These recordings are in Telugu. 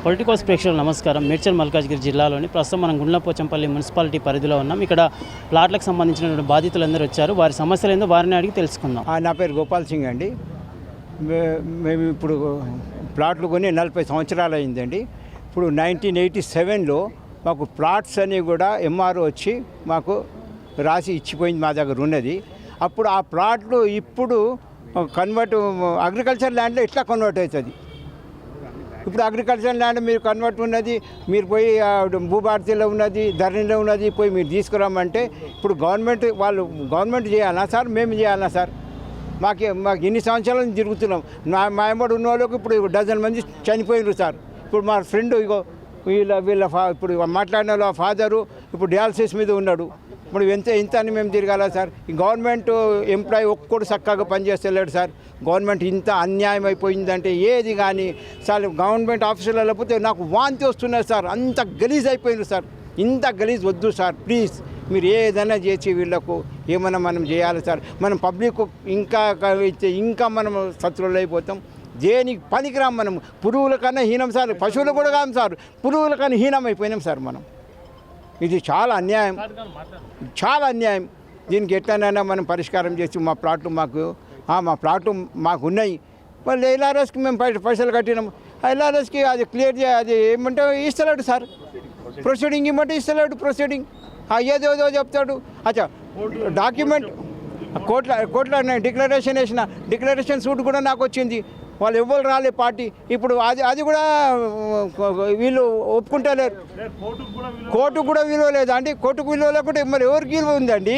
పొలిటికోస్ ప్రేక్షకులకు నమస్కారం. మేడ్చల్ మల్కాజ్గిరి జిల్లాలోని ప్రస్తుతం మనం గుండ్లపోచంపల్లి మున్సిపాలిటీ పరిధిలో ఉన్నాం. ఇక్కడ ప్లాట్లకు సంబంధించినటువంటి బాధితులందరూ వచ్చారు. వారి సమస్యలు ఏందో వారిని అడిగి తెలుసుకుందాం. నా పేరు గోపాల్ సింగ్ అండి. మేము ఇప్పుడు ప్లాట్లు కొని 40 సంవత్సరాలు అయిందండి. ఇప్పుడు 1987లో మాకు ప్లాట్స్ అన్నీ కూడా ఎంఆర్ఓ వచ్చి మాకు రాసి ఇచ్చిపోయింది, మా దగ్గర ఉన్నది. అప్పుడు ఆ ప్లాట్లు ఇప్పుడు కన్వర్ట్ అగ్రికల్చర్ ల్యాండ్లో ఎట్లా కన్వర్ట్ అవుతుంది? ఇప్పుడు అగ్రికల్చర్ ల్యాండ్ మీరు కన్వర్ట్ ఉన్నది, మీరు పోయి భూభారతిలో ఉన్నది, ధరణిలో ఉన్నది, పోయి మీరు తీసుకురామంటే ఇప్పుడు గవర్నమెంట్ చేయాలా సార్, మేము చేయాలా సార్? మాకు ఇన్ని సంవత్సరాల నుంచి తిరుగుతున్నాం. మా ఎంబడి ఉన్న వాళ్ళకి ఇప్పుడు డజన్ మంది చనిపోయినారు సార్. ఇప్పుడు మా ఫ్రెండ్ ఇప్పుడు మాట్లాడిన వాళ్ళ ఫాదరు ఇప్పుడు డయాలసిస్ మీద ఉన్నాడు. ఇప్పుడు ఇంత అని మేము తిరగాల సార్? ఈ గవర్నమెంట్ ఎంప్లాయీ ఒక్కడు చక్కగా పనిచేస్తలేడు సార్. గవర్నమెంట్ ఇంత అన్యాయం అయిపోయిందంటే ఏది కానీ సార్, గవర్నమెంట్ ఆఫీసులో లేకపోతే నాకు వాంతి వస్తున్నారు సార్. అంత గలీజ్ అయిపోయింది సార్. ఇంత గలీజ్ వద్దు సార్, ప్లీజ్ మీరు ఏదైనా చేసి వీళ్ళకు ఏమైనా మనం చేయాలి సార్. మనం పబ్లిక్ ఇంకా మనం శత్రువులు అయిపోతాం. దేనికి పనికిరాం మనం. పురుగుల కన్నా హీనం సార్, పశువులు కూడా కాదు సార్, పురుగుల కన్నా హీనం అయిపోయినాం సార్ మనం. ఇది చాలా అన్యాయం, చాలా అన్యాయం. దీనికి ఎట్లనైనా మనం పరిష్కారం చేసి మా ప్లాట్లు మాకు ఉన్నాయి. మళ్ళీ ఎల్ఆర్ఎస్కి మేము పైసలు కట్టినాం. ఎల్ఆర్ఎస్కి అది క్లియర్ అది ఏమంటే ఇస్తలేడు సార్. ప్రొసీడింగ్ ఇమ్మంటే ఇస్తలేడు. ప్రొసీడింగ్ ఏదో చెప్తాడు. అచ్చా డాక్యుమెంట్ కోర్టులో డిక్లరేషన్ వేసిన, డిక్లరేషన్ సూట్ కూడా నాకు వచ్చింది. వాళ్ళు ఎవ్వరు రాలే పార్టీ. ఇప్పుడు అది కూడా వీళ్ళు ఒప్పుకుంటలేరు. కోర్టుకు కూడా విలువ లేదా అండి? కోర్టుకు విలువ లేకుంటే మరి ఎవరికి విలువ ఉందండి?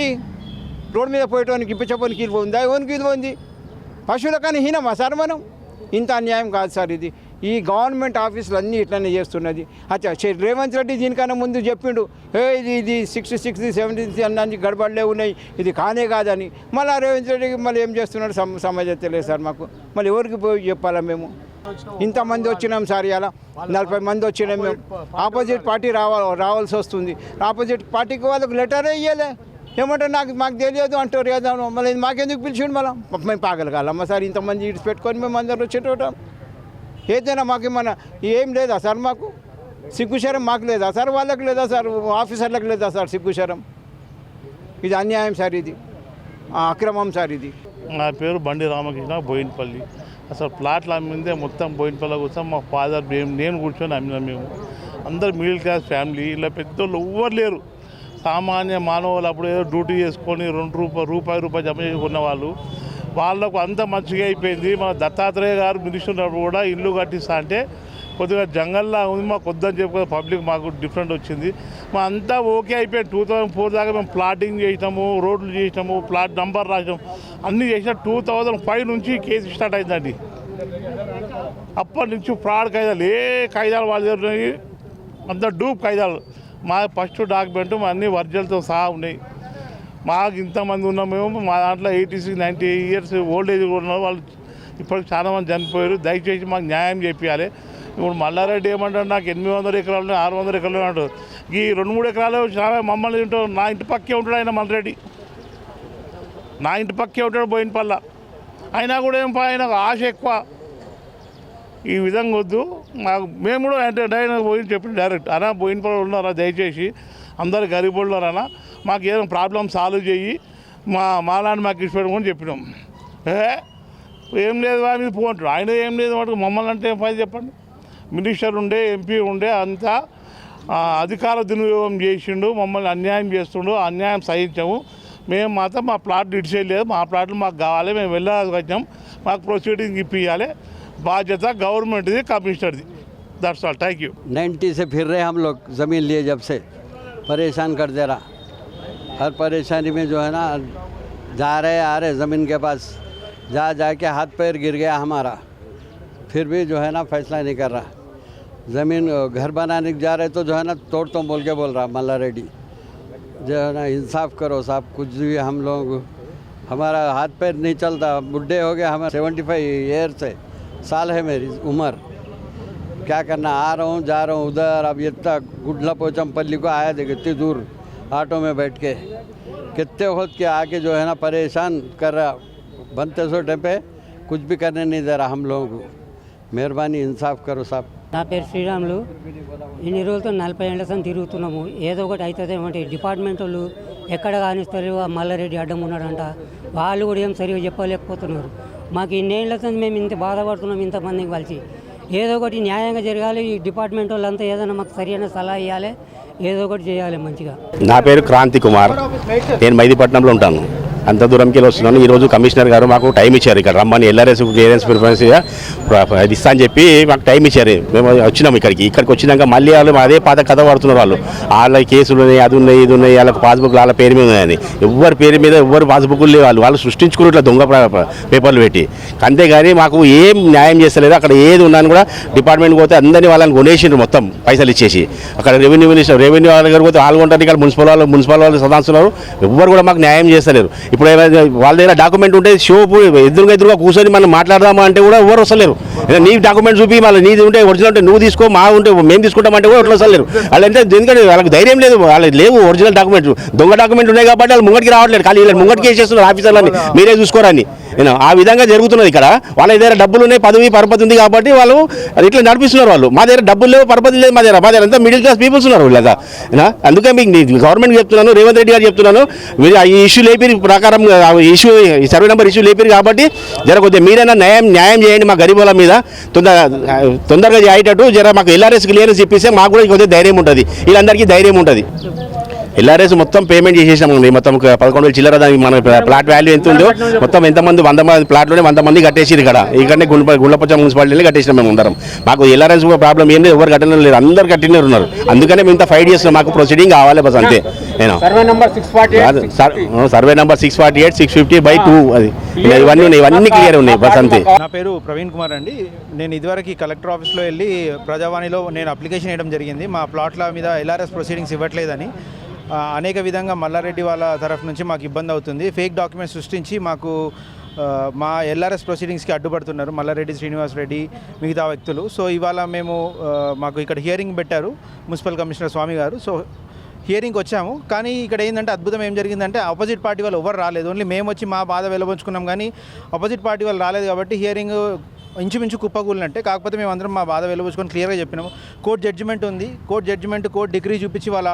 రోడ్డు మీద పోయేటానికి ఇప్పించపోనికి విలువ ఉందా? ఎవరికి విలువ ఉంది? పశువుల కానీ హీనమా సార్ మనం? ఇంత అన్యాయం కాదు సార్ ఇది. ఈ గవర్నమెంట్ ఆఫీసులు అన్నీ ఇట్లనే చేస్తున్నది. అచ్చా రేవంత్ రెడ్డి దీనికన్నా ముందు చెప్పిండు, ఇది 66 70 అన్నీ గడబడలే ఉన్నాయి, ఇది కానే కాదని. మళ్ళీ రేవంత్ రెడ్డికి మళ్ళీ ఏం చేస్తున్నాడు సమాజం తెలియదు సార్ మాకు. మళ్ళీ ఎవరికి పోయి చెప్పాలా మేము? ఇంతమంది వచ్చినాం సార్, ఇలా 40 మంది వచ్చినాం. మేము ఆపోజిట్ పార్టీ రావాల్సి వస్తుంది. ఆపోజిట్ పార్టీకి వాళ్ళకి లెటరే ఇవ్వలే. ఏమంటే మాకు తెలియదు అంటారు కదా. మళ్ళీ మాకెందుకు పిలిచిండు? మళ్ళీ మేము పాగలగాలమ్మ సార్, ఇంతమంది ఇడిచి పెట్టుకొని మేము అందరూ వచ్చేటోటం. ఏదైనా మాకేమన్నా ఏం లేదా సార్? మాకు సిగ్గుశరం మాకు లేదా సార్? వాళ్ళకి లేదా సార్? ఆఫీసర్లకు లేదా సార్ సిగ్గుశరం? ఇది అన్యాయం సార్, ఇది అక్రమం సార్ ఇది. నా పేరు బండి రామకృష్ణ, బోయినపల్లి. అసలు ప్లాట్లు అమ్మిందే మొత్తం బోయినపల్లి కోసం మా ఫాదర్ నేను కూర్చొని అమ్మినాం. మేము అందరు మిడిల్ క్లాస్ ఫ్యామిలీ. ఇలా పెద్దోళ్ళు ఎవ్వరు లేరు. సామాన్య మానవులు అప్పుడు ఏదో డ్యూటీ చేసుకొని రూపాయి జమ చేసుకున్న వాళ్ళకు అంత మంచిగా అయిపోయింది. మన దత్తాత్రేయ గారు మినిస్టర్ ఉన్నప్పుడు కూడా ఇల్లు కట్టిస్తా అంటే కొద్దిగా జంగల్లా ఉంది, మాకు వద్దని చెప్పి పబ్లిక్ మాకు డిఫరెంట్ వచ్చింది. మా అంతా ఓకే అయిపోయింది. 2004 దాకా మేము ప్లాటింగ్ చేసినాము, రోడ్లు చేసినాము, ప్లాట్ నంబర్ రాసినాము, అన్నీ చేసినా 2005 నుంచి కేసు స్టార్ట్ అయిందండి. అప్పటి నుంచి ఫ్రాడ్ కాయిదాలు, ఏ కాయిదాలు వాళ్ళ దగ్గర ఉన్నాయి, అంత డూప్ కాయిదాలు. మా ఫస్ట్ డాక్యుమెంట్ మా అన్ని వర్జలతో సహా ఉన్నాయి. మాకు ఇంతమంది ఉన్నాం మేము. మా దాంట్లో 86 90 ఇయర్స్ ఓల్డ్ ఏజ్ కూడా ఉన్నారు. వాళ్ళు ఇప్పటికి చాలామంది చనిపోయారు. దయచేసి మాకు న్యాయం చేయాలి. ఇప్పుడు మల్లారెడ్డి ఏమంటారు, నాకు 800 ఎకరాలు 600 ఎకరాలు అంటారు. ఈ 2-3 ఎకరాలు చాలా మమ్మల్ని ఉంటారు. నా ఇంటి పక్కే ఉంటాడు ఆయన మల్లారెడ్డి, నా ఇంటి పక్కే ఉంటాడు బోయినపల్ల. అయినా కూడా ఏం ఆయనకు ఆశ ఎక్కువ. ఈ విధంగా వద్దు మాకు. మేము కూడా అంటే పోయి చెప్పి డైరెక్ట్ అన్నా బోయినపల్ల ఉన్నారా, దయచేసి అందరు గరీబ్ ఉన్నారన్నా, మాకు ఏదైనా ప్రాబ్లం సాల్వ్ చేయి, మాలాంటి మాకు ఇష్టపెట్టుకొని చెప్పినాం. ఏం లేదు అని పోంటాడు ఆయన. ఏం లేదు వాటికి మమ్మల్ని అంటే ఏం పని చెప్పండి? మినిస్టర్ ఉండే, ఎంపీ ఉండే, అంతా అధికార దుర్వినియోగం చేసిండు, మమ్మల్ని అన్యాయం చేస్తుండు. అన్యాయం సహించాము. మేము మాత్రం మా ప్లాట్లు ఇడిచేయలేదు. మా ప్లాట్లు మాకు కావాలి, మేము వెళ్ళాల్సి వచ్చాం. మాకు ప్రొసీడింగ్ ఇప్పించాలి. బాధ్యత గవర్నమెంట్ది, కమిషనర్ది. That's all. Thank you. 90 से फिर रहे हम लोग, ज़मीन लिए जब से परेशान कर दे रहा. हर परेशानी में जो है ना, जा रहे आ रहे ज़मीन के पास, जा के हाथ पैर गिर गया हमारा. फिर भी जो है ना फैसला नहीं कर रहा. ज़मीन घर बनाने जा रहे तो जो है ना तोड़ तो बोल रहा मल्ला रेड्डी. जो है ना इंसाफ करो साहब. कुछ भी हम लोग, हमारा हाथ पैर नहीं चलता, बुढ़े हो गए. हमें 75 ईयर से साल है मेरी उम्र. क्या करना? आ रहा हूँ, जा रहा हूँ उधर. अब इतना गुंडलापोचमपल्ली को आया देखिए, इतनी दूर ऑटो में बैठ के कितने वक्त के आके जो है ना परेशान कर रहा. बनते सो पे कुछ भी करने नहीं दे रहा हम लोगों को. मेहरबानी इंसाफ करो साहब. నా పేరు శ్రీరాములు. ఇన్ని రోజులతో 40 ఏళ్ల సంది తిరుగుతున్నాము. ఏదో ఒకటి అవుతుంది ఏమంటే డిపార్ట్మెంట్ వాళ్ళు ఎక్కడ కానిస్తారు. ఆ మల్లారెడ్డి అడ్డం ఉన్నాడంట, వాళ్ళు కూడా ఏం సరిగా చెప్పలేకపోతున్నారు. మాకు ఇన్నేళ్ల సంది మేము ఇంత బాధపడుతున్నాం, ఇంతమందికి కలిసి. ఏదో ఒకటి న్యాయంగా జరగాలి. ఈ డిపార్ట్మెంట్ వాళ్ళంతా ఏదైనా మాకు సరైన సలహా ఇవ్వాలి, ఏదో ఒకటి చేయాలి మంచిగా. నా పేరు క్రాంతి కుమార్, నేను మైదీపట్నంలో ఉంటాను. అంత దూరంకి వెళ్ళి వస్తున్నాను. ఈరోజు కమిషనర్ గారు మాకు టైం ఇచ్చారు, ఇక్కడ రమ్మని ఎల్ఆర్ఎస్ క్లియరెన్స్ ప్రిఫరెన్స్గా అది ఇస్తా అని చెప్పి మాకు టైం ఇచ్చారు. మేము వచ్చినాము ఇక్కడికి వచ్చినాక మళ్ళీ వాళ్ళు అదే పాత కథ పడుతున్నారు. వాళ్ళ కేసులు ఉన్నాయి, అది ఉన్నాయి, ఇది ఉన్నాయి, వాళ్ళకి పాస్బుక్లు వాళ్ళ పేరు మీద ఉన్నాయని. ఎవరి పేరు మీద ఎవరు పాస్బుక్లు లేవు. వాళ్ళు సృష్టించుకుని ఇట్లా దొంగ పేపర్లు పెట్టి. అంతేగాని మాకు ఏం న్యాయం చేస్తలేదు. అక్కడ ఏది ఉన్నాను కూడా డిపార్ట్మెంట్కి పోతే అందరినీ వాళ్ళని కొనేసిండ్రు మొత్తం పైసలు ఇచ్చేసి. అక్కడ రెవెన్యూ వాళ్ళ దగ్గర పోతే వాళ్ళు కొంటారు, ఇక్కడ మున్సిపల్ వాళ్ళు సదాస్తున్నారు. ఎవ్వరు కూడా మాకు న్యాయం చేస్తలేరు. ఇప్పుడు వాళ్ళ దగ్గర డాక్యుమెంట్ ఉంటే షోపు ఎదురుగా కూర్చొని మనం మాట్లాడదామా అంటే కూడా ఎవరు వస్తలేరు. నీ డాక్యుమెంట్ చూపి మళ్ళీ నీది ఉంటే ఒరిజినల్ ఉంటే నువ్వు తీసుకో, మా ఉంటే మేము తీసుకుంటామంటే కూడా అట్లా వస్తలేరు. వాళ్ళు అంటే ఎందుకంటే వాళ్ళకి ధైర్యం లేదు, వాళ్ళకి లేవు ఒరిజినల్ డాక్యుమెంట్. దొంగ డాక్యుమెంట్ ఉన్నాయి కాబట్టి వాళ్ళు ముంగటికి రావట్లేదు. కానీ వీళ్ళు ముంగటికి వేసేస్తున్నారు ఆఫీసర్లని, మీరే చూసుకోరని. ఆ విధంగా జరుగుతున్నది ఇక్కడ. వాళ్ళ దగ్గర డబ్బులు ఉన్నాయి, పదవి పరపతి ఉంది కాబట్టి వాళ్ళు ఇట్లా నడిపిస్తున్నారు. వాళ్ళు మా దగ్గర డబ్బులు లేవు, పరపతి లేదు. మా దగ్గర అంతా మిడిల్ క్లాస్ పీపుల్స్ ఉన్నారు వీళ్ళగా. అందుకే మీకు గవర్నమెంట్ చెప్తున్నాను, రేవంత్ రెడ్డి గారు చెప్తున్నాను, మీరు ఈ ఇష్యూ లేపి ప్రకారం ఈ సర్వే నెంబర్ ఇష్యూ లేపారు కాబట్టి జర కొద్దిగా మీరైనా న్యాయం చేయండి మా గరీబుల మీద. తొందరగా అయ్యేటట్టు జర మాకు ఎల్ఆర్ఎస్ క్లియరెన్స్ ఇప్పిస్తే మాకు కూడా కొద్దిగా ధైర్యం ఉంటుంది, వీళ్ళందరికీ ధైర్యం ఉంటుంది. ఎల్ఆర్ఎస్ మొత్తం పేమెంట్ చేసేసామండి. మొత్తం 11,000 చిల్లర. దానికి మన ప్లాట్ వాల్యూ ఎంత ఉందో మొత్తం ఎంతమంది 100 మంది ప్లాట్లోనే 100 మంది కట్టేసి ఇక్కడనే గుండ్లపచ్చ మున్సిపాలిటీలో కట్టేసినాం మేము అందరం. మాకు ఎల్ఆర్ఎస్ ప్రాబ్లం ఏంటి, ఎవరు కట్టడం లేదు, అందరు కట్టినారు ఉన్నారు. అందుకనే మేము ఇంత ఫైట్ చేస్తున్నాం. మాకు ప్రొసీడింగ్ కావాలి బస్ అంతే. నేను సర్వే నెంబర్ 648 650/2 అది ఇవన్నీ క్లియర్ ఉన్నాయి బస్ అంతే. నా పేరు ప్రవీణ్ కుమార్ అండి. నేను ఇదివరకు కలెక్టర్ ఆఫీస్లో వెళ్ళి ప్రజావాణిలో నేను అప్లికేషన్ వేయడం జరిగింది. మా ప్లాట్ల మీద ఎల్ఆర్ఎస్ ప్రొసీడింగ్స్ ఇవ్వట్లేదని. అనేక విధంగా మల్లారెడ్డి వాళ్ళ తరఫు నుంచి మాకు ఇబ్బంది అవుతుంది. ఫేక్ డాక్యుమెంట్స్ సృష్టించి మాకు మా ఎల్ఆర్ఎస్ ప్రొసీడింగ్స్కి అడ్డుపడుతున్నారు మల్లారెడ్డి, శ్రీనివాస్ రెడ్డి, మిగతా వ్యక్తులు. సో ఇవాళ మాకు ఇక్కడ హియరింగ్ పెట్టారు మున్సిపల్ కమిషనర్ స్వామి గారు. సో హియరింగ్కి వచ్చాము. కానీ ఇక్కడ ఏంటంటే అద్భుతం ఏం జరిగిందంటే ఆపోజిట్ పార్టీ వాళ్ళు ఎవరు రాలేదు. ఓన్లీ మేము వచ్చి మా బాధ వెలబుచ్చుకున్నాం, కానీ ఆపోజిట్ పార్టీ వాళ్ళు రాలేదు. కాబట్టి హియరింగ్ ఇంచుమించు కుప్పకూలినట్టే. కాకపోతే మేము అందరం మా బాధ వెలువచ్చుకొని క్లియర్గా చెప్పినాము. కోర్టు జడ్జిమెంట్ ఉంది, కోర్టు డిగ్రీ చూపించి వాళ్ళ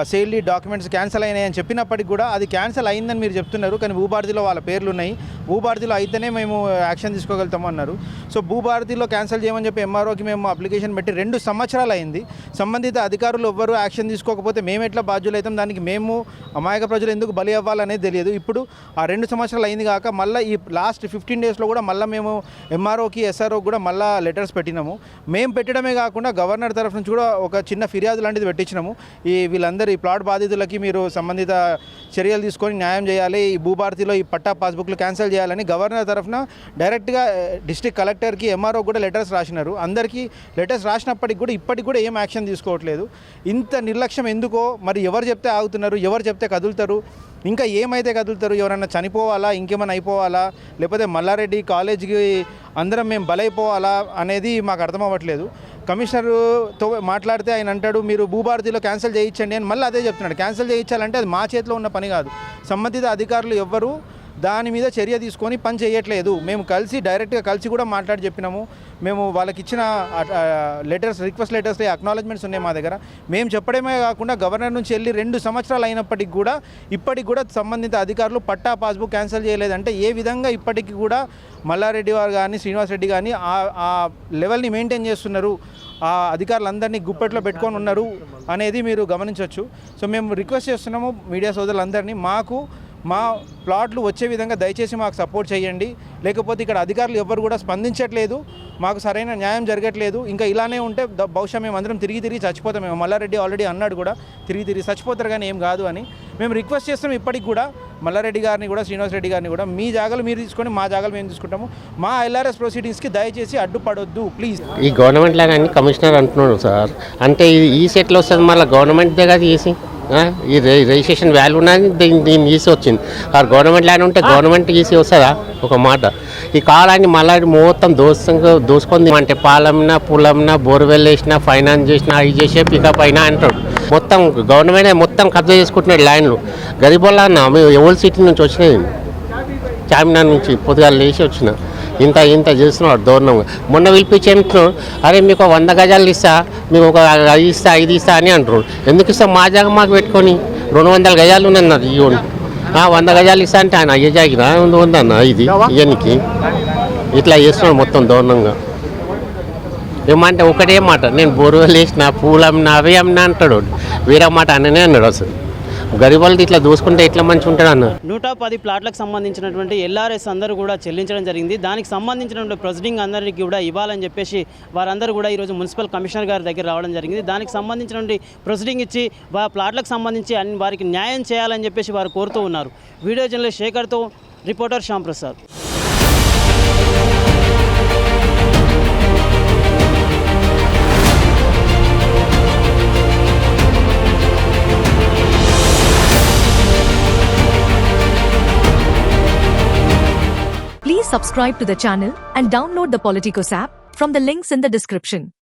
సేల్ డాక్యుమెంట్స్ క్యాన్సిల్ అయినాయని చెప్పినప్పటికి కూడా అది క్యాన్సిల్ అయిందని మీరు చెప్తున్నారు. కానీ భూభారతిలో వాళ్ళ పేర్లు ఉన్నాయి, భూభారతిలో అయితేనే మేము యాక్షన్ తీసుకోగలుగుతాము అన్నారు. సో భూభారతిలో క్యాన్సిల్ చేయమని చెప్పి ఎంఆర్ఓకి మేము అప్లికేషన్ పెట్టి 2 సంవత్సరాలు అయింది. సంబంధిత అధికారులు ఎవ్వరూ యాక్షన్ తీసుకోకపోతే మేము ఎట్లా బాధ్యులైతాం? దానికి మేము అమాయక ప్రజలు ఎందుకు బలి అవ్వాలనేది తెలియదు. ఇప్పుడు ఆ 2 సంవత్సరాలు అయింది కాక మళ్ళీ ఈ లాస్ట్ 15 డేస్లో కూడా మళ్ళీ మేము ఎంఆర్ఓకి, ఎస్ఆర్ఓకి కూడా మళ్ళీ లెటర్స్ పెట్టినాము. మేము పెట్టడమే కాకుండా గవర్నర్ తరఫు నుంచి కూడా ఒక చిన్న ఫిర్యాదు లాంటిది పెట్టించినాము. వీళ్ళందరూ ఈ ప్లాట్ బాధితులకి మీరు సంబంధిత చర్యలు తీసుకొని న్యాయం చేయాలి, ఈ భూభారతిలో ఈ పట్టా పాస్బుక్లు క్యాన్సిల్ చేయాలని గవర్నర్ తరఫున డైరెక్ట్గా డిస్ట్రిక్ట్ కలెక్టర్కి, ఎంఆర్ఓ కూడా లెటర్స్ రాసినారు. అందరికీ లెటర్స్ రాసినప్పటికి కూడా ఇప్పటికి కూడా ఏం యాక్షన్ తీసుకోవట్లేదు. ఇంత నిర్లక్ష్యం ఎందుకో మరి? ఎవరు చెప్తే ఆగుతున్నారు, ఎవరు చెప్తే కదులుతారు? ఇంకా ఏమైతే కదులుతారు? ఎవరైనా చనిపోవాలా, ఇంకేమైనా అయిపోవాలా, లేకపోతే మల్లారెడ్డి కాలేజీకి అందరం మేము బలైపోవాలా అనేది మాకు అర్థం అవ్వట్లేదు. కమిషనర్తో మాట్లాడితే ఆయన అంటాడు మీరు భూభారతిలో క్యాన్సిల్ చేయించండి అని. మళ్ళీ అదే చెప్తున్నాడు. క్యాన్సిల్ చేయించాలంటే అది మా చేతిలో ఉన్న పని కాదు. సంబంధిత అధికారులు ఎవ్వరూ దాని మీద చర్య తీసుకొని పని చేయట్లేదు. మేము డైరెక్ట్గా కలిసి కూడా మాట్లాడి చెప్పినాము. మేము వాళ్ళకి ఇచ్చిన లెటర్స్, రిక్వెస్ట్ లెటర్స్, అక్నాలెడ్జ్మెంట్స్ ఉన్నాయి మా దగ్గర. మేము చెప్పడమే కాకుండా గవర్నర్ నుంచి వెళ్ళి 2 సంవత్సరాలు అయినప్పటికి కూడా ఇప్పటికి కూడా సంబంధిత అధికారులు పట్టా పాస్బుక్ క్యాన్సిల్ చేయలేదంటే ఏ విధంగా ఇప్పటికి కూడా మల్లారెడ్డి వారు కానీ, శ్రీనివాస్ రెడ్డి కానీ ఆ లెవెల్ని మెయింటైన్ చేస్తున్నారు, ఆ అధికారులందరినీ గుప్పెట్లో పెట్టుకొని ఉన్నారు అనేది మీరు గమనించవచ్చు. సో మేము రిక్వెస్ట్ చేస్తున్నాము మీడియా సోదరులందరినీ, మా ప్లాట్లు వచ్చే విధంగా దయచేసి మాకు సపోర్ట్ చేయండి. లేకపోతే ఇక్కడ అధికారులు ఎవ్వరు కూడా స్పందించట్లేదు, మాకు సరైన న్యాయం జరగట్లేదు. ఇంకా ఇలానే ఉంటే బహుశా మేము అందరం తిరిగి చచ్చిపోతాం. మేము మల్లారెడ్డి ఆల్రెడీ అన్నాడు కూడా తిరిగి చచ్చిపోతారు కానీ ఏం కాదు అని. మేము రిక్వెస్ట్ చేస్తాం ఇప్పటికి కూడా మల్లారెడ్డి గారిని కూడా, శ్రీనివాస్ రెడ్డి గారిని కూడా, మీ జాగాలు మీరు తీసుకొని మా జాగాలు మేము తీసుకుంటాము. మా ఎల్ఆర్ఎస్ ప్రొసీడింగ్స్కి దయచేసి అడ్డుపడొద్దు ప్లీజ్. ఈ గవర్నమెంట్ లాగా అని కమిషనర్ అంటున్నాడు సార్. అంటే ఈ సెట్లో వస్తుంది మళ్ళీ గవర్నమెంట్దే కదా ఈసీ. ఈ రిజిస్ట్రేషన్ వాల్యూ ఉన్నది దీన్ని ఈసీ వచ్చింది. ఆ గవర్నమెంట్ ల్యాండ్ ఉంటే గవర్నమెంట్ ఈసీ వస్తుందా? ఒక మాట. ఈ కాలాన్ని మళ్ళీ మొత్తం దోసుకొని అంటే పాలమ్మినా, పూలమ్మినా, బోర్వెల్ వేసినా, ఫైనాన్స్ చేసినా, అవి చేసే పికప్ అయినా అంటాడు. మొత్తం గవర్నమెంట్ మొత్తం కబ్జా చేసుకుంటున్నాడు ల్యాండ్లు. గరీబోళ్ళ అన్న మేము ఎవరి సిటీ నుంచి వచ్చినాయి, చార్మినార్ నుంచి పొద్దుగాలు లేచి వచ్చిన. ఇంత ఇంత చేస్తున్నాడు దూరంగా. మొన్న పిలిపించి ఏమంటున్నాడు, అరే మీకు 100 గజాలు ఇస్తా, మీకు ఒక 5 ఇస్తా అని అంటున్నాడు. ఎందుకు ఇస్తా? మా జాగా మాకు పెట్టుకొని 200 గజాలు ఉన్నది ఇవ్వండి. 100 గజాలు ఇస్తా అంటే ఆయన అయ్యే జాగిరా ఉందన్న ఇది ఇవనికి ఇట్లా చేస్తున్నాడు మొత్తం దారుణంగా. ఏమంటే ఒకటే మాట, నేను బోరువెల్ వేసిన పూలు అమ్మినా అవే అమ్మినా అంటాడు. వేరే మాట అననే అన్నాడు. అసలు గరీబ్ ఇట్లా దూసుకుంటే ఎట్లా మంచిగా ఉంటాడు అన్న. 110 ప్లాట్లకు సంబంధించినటువంటి ఎల్ఆర్ఎస్ అందరూ కూడా చెల్లించడం జరిగింది. దానికి సంబంధించినటువంటి ప్రొసీడింగ్ అందరికీ కూడా ఇవ్వాలని చెప్పేసి వారందరూ కూడా ఈరోజు మున్సిపల్ కమిషనర్ గారి దగ్గర రావడం జరిగింది. దానికి సంబంధించినటువంటి ప్రొసీడింగ్ ఇచ్చి ప్లాట్లకు సంబంధించి వారికి న్యాయం చేయాలని చెప్పేసి వారు కోరుతూ ఉన్నారు. వీడియో జర్నలిస్ట్ శేఖర్తో reporter Shyam Prasad. Please subscribe to the channel and download the Politicos app from the links in the description.